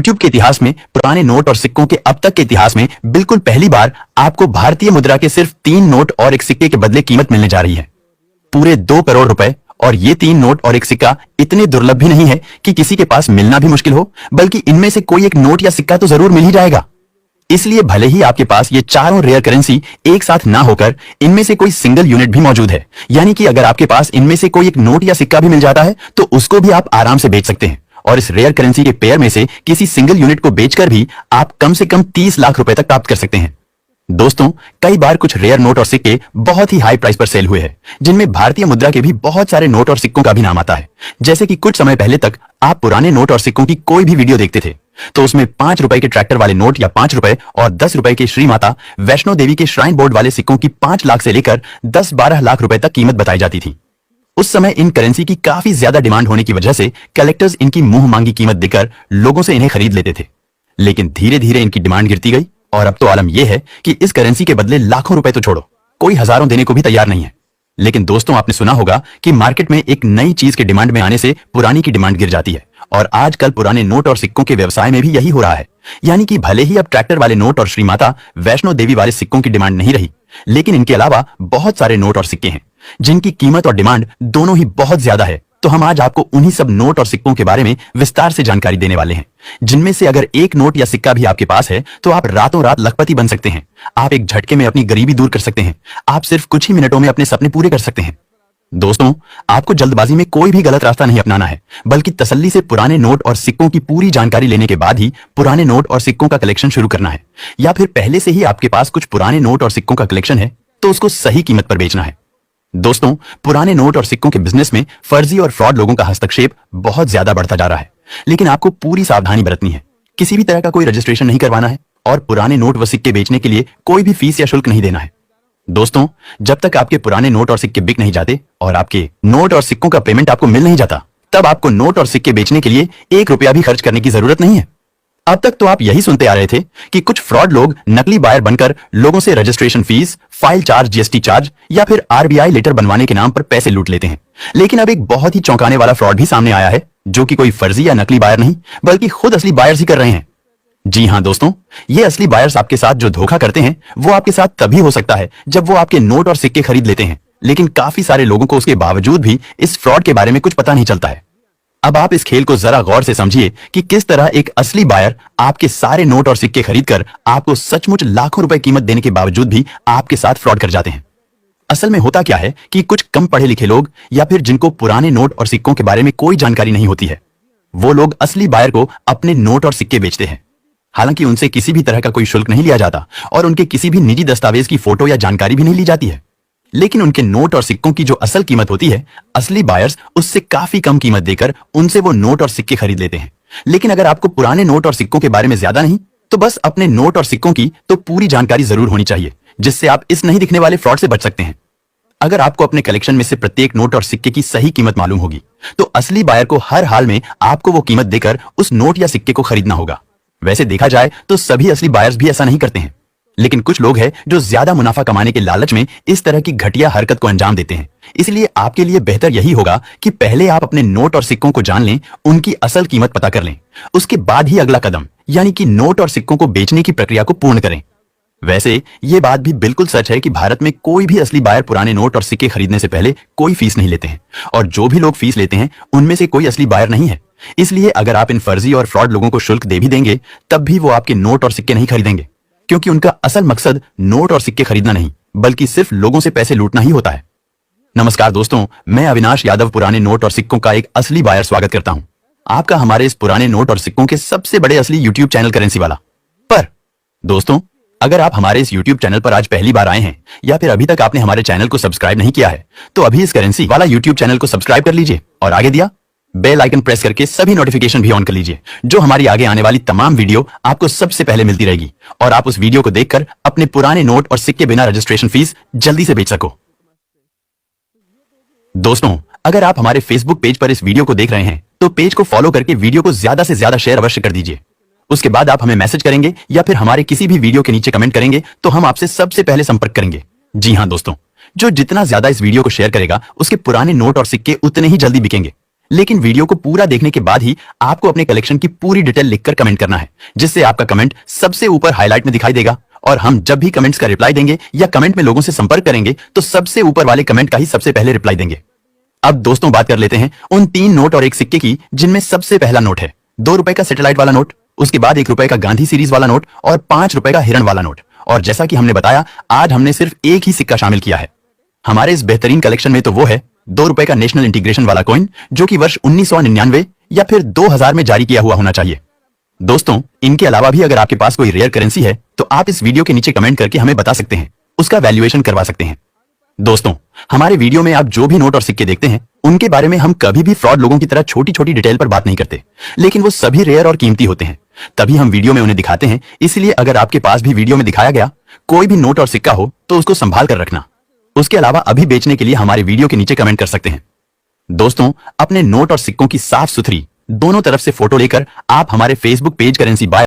YouTube के इतिहास में पुराने नोट और सिक्कों के अब तक के इतिहास में बिल्कुल पहली बार आपको भारतीय मुद्रा के सिर्फ 3 नोट और एक सिक्के के बदले कीमत मिलने जा रही है पूरे 2 करोड़ रुपए। और ये 3 नोट और एक सिक्का इतने दुर्लभ भी नहीं है कि किसी के पास मिलना भी मुश्किल हो, बल्कि इनमें से कोई एक नोट या सिक्का तो जरूर मिल ही जाएगा। इसलिए भले ही आपके पास ये चारों रेयर करेंसी एक साथ ना होकर इनमें से कोई सिंगल यूनिट भी मौजूद है, यानी कि अगर आपके पास इनमें से कोई एक नोट या सिक्का भी मिल जाता है तो उसको भी आप आराम से बेच सकते हैं। और इस रेयर करेंसी के पेयर में से किसी सिंगल यूनिट को बेचकर भी आप कम से कम 30 लाख रुपए तक प्राप्त कर सकते हैं। दोस्तों, कई बार कुछ रेयर नोट और सिक्के बहुत ही हाई प्राइस पर सेल हुए हैं, जिनमें भारतीय मुद्रा के भी बहुत सारे नोट और सिक्कों का भी नाम आता है। जैसे कि कुछ समय पहले तक आप पुराने नोट और सिक्कों की कोई भी वीडियो देखते थे तो उसमें 5 रुपए के ट्रैक्टर वाले नोट या 5 रुपए और 10 रुपए के श्री माता वैष्णो देवी के श्राइन बोर्ड वाले सिक्कों की 5 लाख से लेकर 10-12 लाख रुपए तक कीमत बताई जाती थी। उस समय इन करेंसी की काफी ज्यादा डिमांड होने की वजह से कलेक्टर्स इनकी मुंह मांगी कीमत देकर लोगों से इन्हें खरीद लेते थे। लेकिन धीरे धीरे इनकी डिमांड गिरती गई और अब तो आलम यह है कि इस करेंसी के बदले लाखों रुपए तो छोड़ो, कोई हजारों देने को भी तैयार नहीं है। लेकिन दोस्तों, आपने सुना होगा कि मार्केट में एक नई चीज के डिमांड में आने से पुरानी की डिमांड गिर जाती है, और आजकल पुराने नोट और सिक्कों के व्यवसाय में भी यही हो रहा है। यानी कि भले ही अब ट्रैक्टर वाले नोट और श्रीमाता वैष्णो देवी वाले सिक्कों की डिमांड नहीं रही, लेकिन इनके अलावा बहुत सारे नोट और सिक्के हैं जिनकी कीमत और डिमांड दोनों ही बहुत ज्यादा है। तो हम आज आपको उन्हीं सब नोट और सिक्कों के बारे में विस्तार से जानकारी देने वाले हैं, जिनमें से अगर एक नोट या सिक्का भी आपके पास है तो आप रातों रात लखपति बन सकते हैं। आप एक झटके में अपनी गरीबी दूर कर सकते हैं। आप सिर्फ कुछ ही मिनटों में अपने सपने पूरे कर सकते हैं। दोस्तों, आपको जल्दबाजी में कोई भी गलत रास्ता नहीं अपनाना है, बल्कि तसल्ली से पुराने नोट और सिक्कों की पूरी जानकारी लेने के बाद ही पुराने नोट और सिक्कों का कलेक्शन शुरू करना है। या फिर पहले से ही आपके पास कुछ पुराने नोट और सिक्कों का कलेक्शन है तो उसको सही कीमत पर बेचना है। दोस्तों, पुराने नोट और सिक्कों के बिजनेस में फर्जी और फ्रॉड लोगों का हस्तक्षेप बहुत ज्यादा बढ़ता जा रहा है, लेकिन आपको पूरी सावधानी बरतनी है। किसी भी तरह का कोई रजिस्ट्रेशन नहीं करवाना है और पुराने नोट व सिक्के बेचने के लिए कोई भी फीस या शुल्क नहीं देना है। दोस्तों, जब तक आपके पुराने नोट और सिक्के बिक नहीं जाते और आपके नोट और सिक्कों का पेमेंट आपको मिल नहीं जाता, तब आपको नोट और सिक्के बेचने के लिए 1 रुपया भी खर्च करने की जरूरत नहीं है। अब तक तो आप यही सुनते आ रहे थे कि कुछ फ्रॉड लोग नकली बायर बनकर लोगों से registration fees, file charge, GST charge या फिर आरबीआई लेटर बनवाने के नाम पर पैसे लूट लेते हैं। लेकिन अब एक बहुत ही चौंकाने वाला फ्रॉड भी सामने आया है, जो कि कोई फर्जी या नकली बायर नहीं बल्कि खुद असली बायर्स ही कर रहे हैं। जी हां दोस्तों, ये असली बायर्स आपके साथ जो धोखा करते हैं वो आपके साथ तभी हो सकता है जब वो आपके नोट और सिक्के खरीद लेते हैं, लेकिन काफी सारे लोगों को उसके बावजूद भी इस फ्रॉड के बारे में कुछ पता नहीं चलता है। अब आप इस खेल को जरा गौर से समझिए कि किस तरह एक असली बायर आपके सारे नोट और सिक्के खरीदकर आपको सचमुच लाखों रुपए कीमत देने के बावजूद भी आपके साथ फ्रॉड कर जाते हैं। असल में होता क्या है कि कुछ कम पढ़े लिखे लोग या फिर जिनको पुराने नोट और सिक्कों के बारे में कोई जानकारी नहीं होती है, वो लोग असली बायर को अपने नोट और सिक्के बेचते हैं। हालांकि उनसे किसी भी तरह का कोई शुल्क नहीं लिया जाता और उनके किसी भी निजी दस्तावेज की फोटो या जानकारी भी नहीं ली जाती है, लेकिन उनके नोट और सिक्कों की जो असल कीमत होती है, असली बायर्स उससे काफी कम कीमत देकर उनसे वो नोट और सिक्के खरीद लेते हैं। लेकिन अगर आपको पुराने नोट और सिक्कों के बारे में ज्यादा नहीं तो बस अपने नोट और सिक्कों की तो पूरी जानकारी जरूर होनी चाहिए, जिससे आप इस नहीं दिखने वाले फ्रॉड से बच सकते हैं। अगर आपको अपने कलेक्शन में से प्रत्येक नोट और सिक्के की सही कीमत मालूम होगी तो असली बायर को हर हाल में आपको वो कीमत देकर उस नोट या सिक्के को खरीदना होगा। वैसे देखा जाए तो सभी असली बायर्स भी ऐसा नहीं करते हैं, लेकिन कुछ लोग हैं जो ज्यादा मुनाफा कमाने के लालच में इस तरह की घटिया हरकत को अंजाम देते हैं। इसलिए आपके लिए बेहतर यही होगा कि पहले आप अपने नोट और सिक्कों को जान लें, उनकी असल कीमत पता कर लें, उसके बाद ही अगला कदम यानी कि नोट और सिक्कों को बेचने की प्रक्रिया को पूर्ण करें। वैसे ये बात भी बिल्कुल सच है कि भारत में कोई भी असली बायर पुराने नोट और सिक्के खरीदने से पहले कोई फीस नहीं लेते हैं, और जो भी लोग फीस लेते हैं उनमें से कोई असली बायर नहीं है। इसलिए अगर आप इन फर्जी और फ्रॉड लोगों को शुल्क दे भी देंगे तब भी वो आपके नोट और सिक्के नहीं खरीदेंगे, क्योंकि उनका असल मकसद नोट और सिक्के खरीदना नहीं बल्कि सिर्फ लोगों से पैसे लूटना ही होता है। नमस्कार दोस्तों, मैं अविनाश यादव पुराने नोट और सिक्कों का एक असली बायर स्वागत करता हूं आपका हमारे इस पुराने नोट और सिक्कों के सबसे बड़े असली यूट्यूब चैनल करेंसी वाला पर। दोस्तों, अगर आप हमारे इस यूट्यूब चैनल पर आज पहली बार आए हैं या फिर अभी तक आपने हमारे चैनल को सब्सक्राइब नहीं किया है तो अभी इस करेंसी वाला यूट्यूब चैनल को सब्सक्राइब कर लीजिए और आगे दिया बेल आइकन प्रेस करके सभी नोटिफिकेशन भी ऑन कर लीजिए, जो हमारी आगे आने वाली तमाम वीडियो आपको सबसे पहले मिलती रहेगी और आप उस वीडियो को देखकर अपने पुराने नोट और सिक्के बिना रजिस्ट्रेशन फीस जल्दी से बेच सको। दोस्तों, अगर आप हमारे फेसबुक पेज पर इस वीडियो को देख रहे हैं तो पेज को फॉलो करके वीडियो को ज्यादा से ज्यादा शेयर अवश्य कर दीजिए। उसके बाद आप हमें मैसेज करेंगे या फिर हमारे किसी भी वीडियो के नीचे कमेंट करेंगे तो हम आपसे सबसे पहले संपर्क करेंगे। जी हां दोस्तों, जो जितना ज्यादा इस वीडियो को शेयर करेगा उसके पुराने नोट और सिक्के उतने ही जल्दी बिकेंगे, लेकिन वीडियो को पूरा देखने के बाद ही आपको अपने कलेक्शन की पूरी डिटेल लिखकर कमेंट करना है, जिससे आपका कमेंट सबसे ऊपर हाईलाइट में दिखाई देगा और हम जब भी कमेंट्स का रिप्लाई देंगे या कमेंट में लोगों से संपर्क करेंगे तो सबसे ऊपर वाले कमेंट का ही सबसे पहले रिप्लाई देंगे। अब दोस्तों बात कर लेते हैं उन 3 नोट और एक सिक्के की, जिनमें सबसे पहला नोट है 2 रुपए का सैटेलाइट वाला नोट, उसके बाद 1 रुपए का गांधी सीरीज वाला नोट और 5 रुपए का हिरण वाला नोट। और जैसा कि हमने बताया, आज हमने सिर्फ एक ही सिक्का शामिल किया है हमारे इस बेहतरीन कलेक्शन में, तो वो है 2 रुपए का नेशनल इंटीग्रेशन वाला कॉइन, जो कि वर्ष 1999 या फिर 2000 में जारी किया हुआ होना चाहिए। दोस्तों, इनके अलावा भी अगर आपके पास कोई रेयर करेंसी है तो आप इस वीडियो के नीचे कमेंट करके हमें बता सकते हैं, उसका वैल्यूएशन करवा सकते हैं। दोस्तों, हमारे वीडियो में आप जो भी नोट और सिक्के देखते हैं उनके बारे में हम कभी भी फ्रॉड लोगों की तरह छोटी छोटी डिटेल पर बात नहीं करते, लेकिन वो सभी रेयर और कीमती होते हैं, तभी हम वीडियो में उन्हें दिखाते हैं। इसलिए अगर आपके पास भी वीडियो में दिखाया गया कोई भी नोट और सिक्का हो तो उसको संभाल कर रखना। उसके अलावा अभी बेचने के लिए हमारे वीडियो के नीचे कमेंट कर सकते हैं। दोस्तों, अपने नोट और सिक्कों की साफ सुथरी दोनों तरफ से फोटो लेकर आप हमारे फेसबुक पेज करेंसी बाय